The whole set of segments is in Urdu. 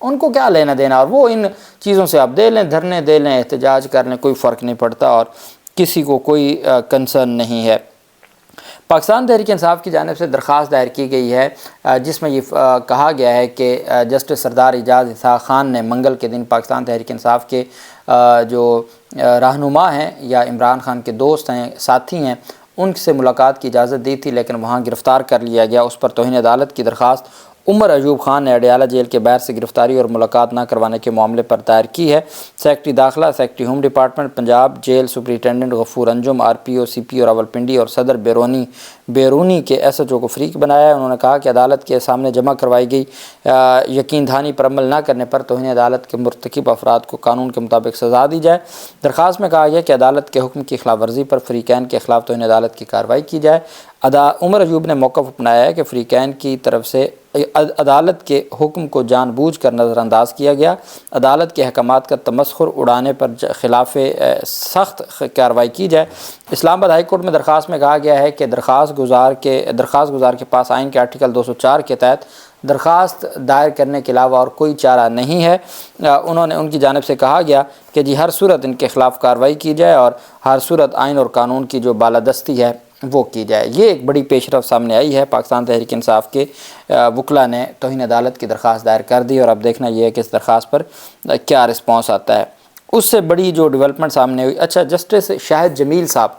ان کو کیا لینا دینا، اور وہ ان چیزوں سے آپ دے لیں، دھرنے دے لیں، احتجاج کر لیں، کوئی فرق نہیں پڑتا اور کسی کو کوئی کنسرن نہیں ہے۔ پاکستان تحریک انصاف کی جانب سے درخواست دائر کی گئی ہے جس میں یہ کہا گیا ہے کہ جسٹس سردار اعجاز اسحاق خان نے منگل کے دن پاکستان تحریک انصاف کے جو رہنما ہیں یا عمران خان کے دوست ہیں، ساتھی ہیں، ان سے ملاقات کی اجازت دی تھی، لیکن وہاں گرفتار کر لیا گیا۔ اس پر توہین عدالت کی درخواست عمر ایوب خان نے اڈیالہ جیل کے باہر سے گرفتاری اور ملاقات نہ کروانے کے معاملے پر دائر کی ہے۔ سیکرٹری داخلہ، secretary home department Punjab, jail superintendent Ghafoor Anjum, R P او، سی پی او راولپنڈی اور صدر بیرونی کے ایس ایچ او کو فریق بنایا ہے۔ انہوں نے کہا کہ عدالت کے سامنے جمع کروائی گئی یقین دہانی پر عمل نہ کرنے پر توہین عدالت کے مرتکب افراد کو قانون کے مطابق سزا دی جائے۔ درخواست میں کہا گیا کہ عدالت کے حکم کی خلاف ورزی پر فریقین کے خلاف توہین عدالت کی کارروائی کی جائے۔ عمر ایوب نے موقف اپنایا ہے کہ فریقین کی طرف سے عدالت کے حکم کو جان بوجھ کر نظر انداز کیا گیا، عدالت کے احکامات کا تمسخر اڑانے پر خلاف سخت کارروائی کی جائے۔ اسلام آباد ہائی کورٹ میں درخواست میں کہا گیا ہے کہ درخواست گزار کے پاس آئین کے آرٹیکل 204 کے تحت درخواست دائر کرنے کے علاوہ اور کوئی چارہ نہیں ہے۔ ان کی جانب سے کہا گیا کہ جی ہر صورت ان کے خلاف کارروائی کی جائے اور ہر صورت آئین اور قانون کی جو بالادستی ہے وہ کی جائے۔ یہ ایک بڑی پیش رفت سامنے آئی ہے۔ پاکستان تحریک انصاف کے وکلاء نے توہین عدالت کی درخواست دائر کر دی اور اب دیکھنا یہ ہے کہ اس درخواست پر کیا رسپانس آتا ہے۔ اس سے بڑی جو ڈیولپمنٹ سامنے ہوئی، اچھا جسٹس شاہد جمیل صاحب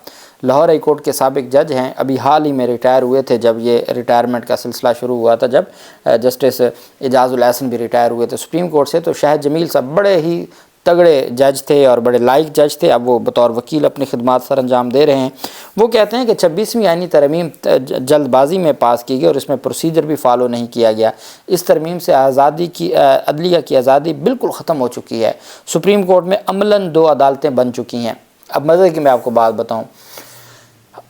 لاہور ہائی کورٹ کے سابق جج ہیں، ابھی حال ہی میں ریٹائر ہوئے تھے جب یہ ریٹائرمنٹ کا سلسلہ شروع ہوا تھا، جب جسٹس اعجاز الاحسن بھی ریٹائر ہوئے تھے سپریم کورٹ سے، تو شاہد جمیل صاحب بڑے ہی تگڑے جج تھے اور بڑے لائق جج تھے۔ اب وہ بطور وکیل اپنی خدمات سر انجام دے رہے ہیں۔ وہ کہتے ہیں کہ 26ویں آئینی ترمیم جلد بازی میں پاس کی گئی اور اس میں پروسیجر بھی فالو نہیں کیا گیا۔ اس ترمیم سے عدلیہ کی آزادی بالکل ختم ہو چکی ہے۔ سپریم کورٹ میں عملاً 2 عدالتیں بن چکی ہیں۔ اب مزے کی میں آپ کو بات بتاؤں،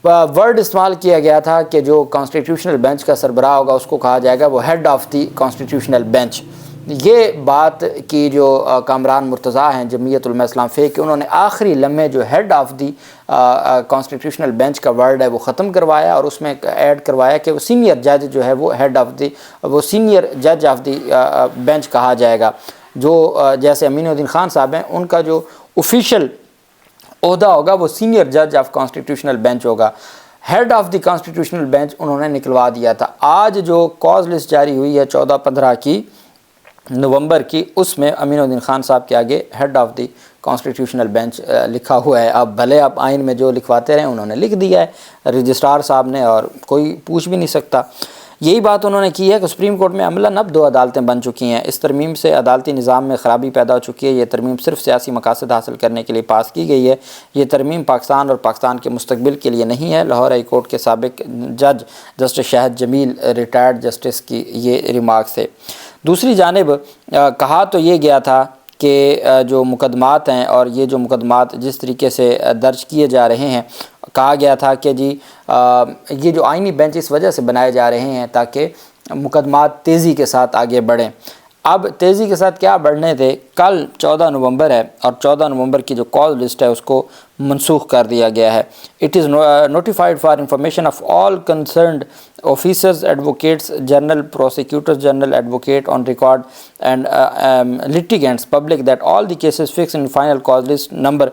ورڈ استعمال کیا گیا تھا کہ جو کانسٹیٹیوشنل بینچ کا سربراہ ہوگا اس کو کہا جائے گا وہ head of the constitutional bench. یہ بات کی جو کامران مرتضیٰ ہیں جمعیت علماء اسلام فیک کے، انہوں نے آخری لمحے جو head of the constitutional bench کا ورڈ ہے وہ ختم کروایا اور اس میں ایڈ کروایا کہ وہ سینئر جج جو ہے وہ ہیڈ آف دی وہ سینئر جج آف دی بینچ کہا جائے گا۔ جو جیسے امین الدین خان صاحب ہیں، ان کا جو آفیشیل عہدہ ہوگا وہ سینئر جج آف کانسٹیٹیوشنل بینچ ہوگا۔ Head of the constitutional bench انہوں نے نکلوا دیا تھا۔ آج جو کاز لسٹ جاری ہوئی ہے 14-15 کی نومبر کی، اس میں امین الدین خان صاحب کے آگے head of the constitutional bench لکھا ہوا ہے۔ اب بھلے آپ آئین میں جو لکھواتے رہیں، انہوں نے لکھ دیا ہے رجسٹرار صاحب نے اور کوئی پوچھ بھی نہیں سکتا۔ یہی بات انہوں نے کی ہے کہ سپریم کورٹ میں عملاً اب 2 عدالتیں بن چکی ہیں۔ اس ترمیم سے عدالتی نظام میں خرابی پیدا ہو چکی ہے۔ یہ ترمیم صرف سیاسی مقاصد حاصل کرنے کے لیے پاس کی گئی ہے۔ یہ ترمیم پاکستان اور پاکستان کے مستقبل کے لیے نہیں ہے۔ لاہور ہائی کورٹ کے سابق جج جسٹس شاہد جمیل ریٹائرڈ جسٹس کی یہ ریمارکس ہے۔ دوسری جانب کہا تو یہ گیا تھا کہ جو مقدمات ہیں اور یہ جو مقدمات جس طریقے سے درج کیے جا رہے ہیں، کہا گیا تھا کہ جی یہ جو آئینی بینچ اس وجہ سے بنائے جا رہے ہیں تاکہ مقدمات تیزی کے ساتھ آگے بڑھیں۔ اب تیزی کے ساتھ کیا بڑھنے تھے، کل 14 نومبر ہے اور 14 نومبر کی جو کاز لسٹ ہے اس کو منسوخ کر دیا گیا ہے۔ It is notified for information of all concerned officers, advocates general, prosecutors general, advocate on record and litigants public that all the cases fixed in final cause list number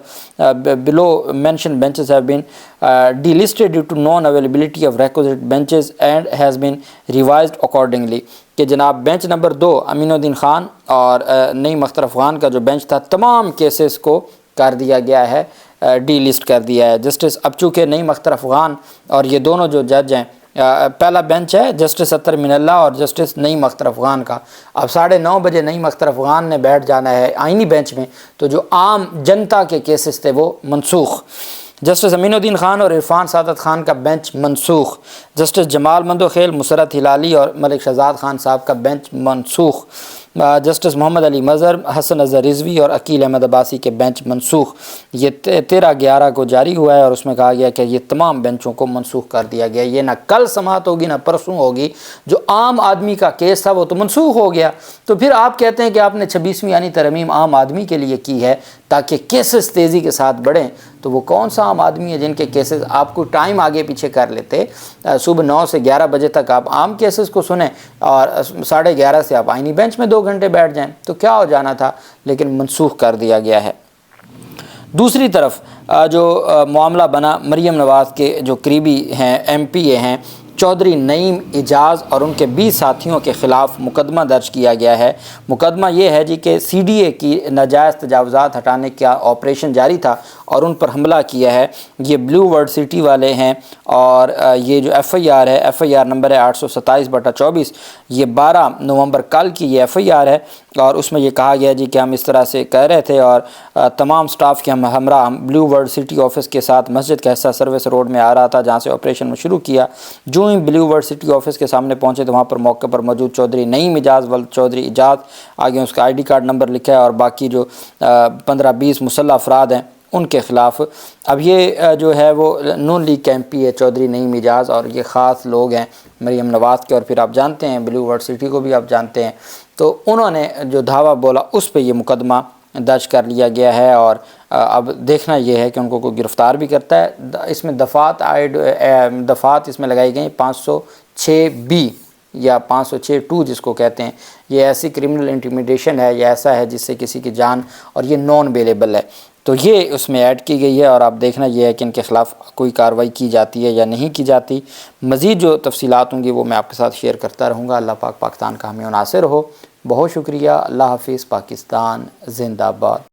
below mentioned benches have been delisted due to non-availability of requisite benches and has been revised accordingly۔ کہ جناب بینچ نمبر 2 امین الدین خان اور نعیم اختر افغان کا جو بینچ تھا، تمام کیسز کو کر دیا گیا ہے، ڈی لسٹ کر دیا ہے۔ جسٹس اب چونکہ نعیم اختر افغان اور یہ دونوں جو جج ہیں، پہلا بینچ ہے جسٹس اطہر من اللہ اور جسٹس نعیم اختر افغان کا، اب 9:30 بجے نعیم اختر افغان نے بیٹھ جانا ہے آئینی بینچ میں، تو جو عام جنتا کے کیسز تھے وہ منسوخ۔ جسٹس امین الدین خان اور عرفان سعادت خان کا بینچ منسوخ۔ جسٹس جمال مندوخیل، مسرت ہلالی اور ملک شہزاد خان صاحب کا بینچ منسوخ۔ جسٹس محمد علی مظہر، حسن اظہر رضوی اور عقیل احمد عباسی کے بینچ منسوخ۔ یہ 13/11 کو جاری ہوا ہے اور اس میں کہا گیا کہ یہ تمام بینچوں کو منسوخ کر دیا گیا۔ یہ نہ کل سماعت ہوگی نہ پرسوں ہوگی۔ جو عام آدمی کا کیس تھا وہ تو منسوخ ہو گیا، تو پھر آپ کہتے ہیں کہ آپ نے 26ویں یعنی ترمیم عام آدمی کے لیے کی ہے تاکہ کیسز تیزی کے ساتھ بڑھیں، تو وہ کون سا عام آدمی ہے جن کے کیسز آپ کو ٹائم آگے پیچھے کر لیتے، صبح 9 سے 11 بجے تک آپ عام کیسز کو سنیں اور 11:30 سے آپ آئینی بینچ میں 2 گھنٹے بیٹھ جائیں تو کیا ہو جانا تھا، لیکن منسوخ کر دیا گیا ہے۔ دوسری طرف جو معاملہ بنا مریم نواز کے جو قریبی ہیں ایم پی اے ہیں چودھری نعیم اعجاز اور ان کے 20 ساتھیوں کے خلاف مقدمہ درج کیا گیا ہے۔ مقدمہ یہ ہے جی کہ سی ڈی اے کی ناجائز تجاوزات ہٹانے کا آپریشن جاری تھا اور ان پر حملہ کیا ہے۔ یہ بلیو ورلڈ سٹی والے ہیں اور یہ جو ایف آئی آر ہے، ایف آئی آر نمبر ہے 827/24، یہ 12 نومبر کل کی یہ ایف آئی آر ہے، اور اس میں یہ کہا گیا جی کہ ہم اس طرح سے کہہ رہے تھے اور تمام سٹاف کے ہمراہ ہم بلیو ورلڈ سٹی آفس کے ساتھ مسجد کا حصہ سروس روڈ میں آ رہا تھا جہاں سے آپریشن میں شروع کیا۔ جو he believe world city office کے سامنے پہنچے تو وہاں پر موقع پر موجود چودھری نعیم اعجاز ولد چودھری اعجاز، آگے اس کا آئی ڈی کارڈ نمبر لکھا ہے، اور باقی جو 15-20 مسلح افراد ہیں ان کے خلاف اب یہ جو ہے وہ نون لیگ کے ایم پی ہے چودھری نعیم اعجاز، اور یہ خاص لوگ ہیں مریم نواز کے، اور پھر آپ جانتے ہیں بلیو ورلڈ سٹی کو بھی آپ جانتے ہیں، تو انہوں نے جو دعویٰ بولا اس پہ یہ مقدمہ درج کر لیا گیا ہے، اور اب دیکھنا یہ ہے کہ ان کو کوئی گرفتار بھی کرتا ہے۔ اس میں دفعات اس میں لگائی گئی 506B یا 506(2) جس کو کہتے ہیں، یہ ایسی کرمنل انٹیمیڈیشن ہے، یہ ایسا ہے جس سے کسی کی جان، اور یہ نان بیلیبل ہے، تو یہ اس میں ایڈ کی گئی ہے، اور آپ دیکھنا یہ ہے کہ ان کے خلاف کوئی کارروائی کی جاتی ہے یا نہیں کی جاتی۔ مزید جو تفصیلات ہوں گی وہ میں آپ کے ساتھ شیئر کرتا رہوں گا۔ اللہ پاک پاکستان کا حامی و ناصر ہو۔ بہت شکریہ۔ اللہ حافظ۔ پاکستان زندہ باد۔